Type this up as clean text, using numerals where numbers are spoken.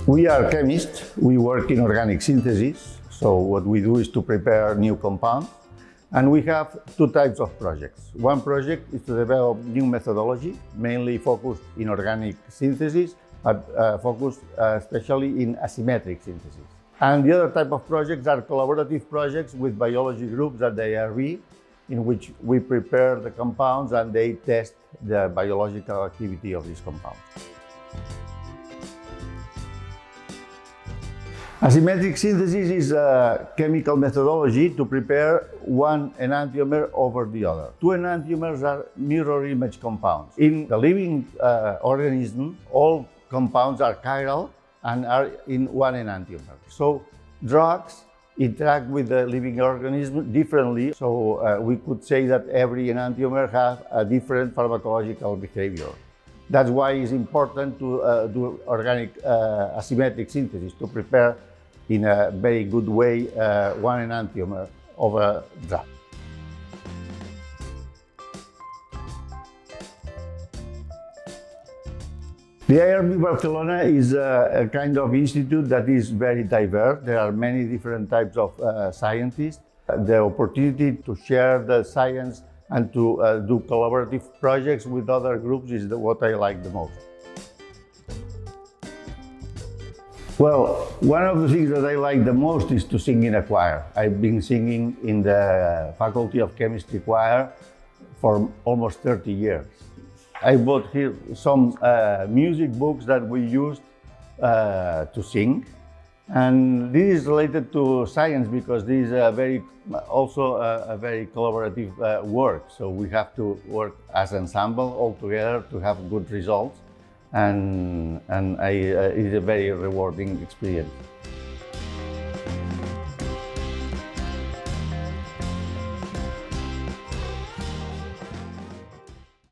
We are chemists. We work in organic synthesis. So what we do is to prepare new compounds. And we have two types of projects. One project is to develop new methodology, mainly focused in organic synthesis, but focused especially in asymmetric synthesis. And the other type of projects are collaborative projects with biology groups at the ARB, in which we prepare the compounds and they test the biological activity of these compounds. Asymmetric synthesis is a chemical methodology to prepare one enantiomer over the other. Two enantiomers are mirror image compounds. In the living organism, all compounds are chiral and are in one enantiomer. So drugs interact with the living organism differently. So we could say that every enantiomer has a different pharmacological behavior. That's why it's important to do organic asymmetric synthesis to prepare in a very good way one enantiomer of a drug. The ARB Barcelona is a kind of institute that is very diverse. There are many different types of scientists. The opportunity to share the science and to do collaborative projects with other groups is what I like the most. Well, one of the things that I like the most is to sing in a choir. I've been singing in the Faculty of Chemistry choir for almost 30 years. I bought here some music books that we used to sing. And this is related to science because this is also a very collaborative work. So we have to work as an ensemble all together to have good results. And it's a very rewarding experience.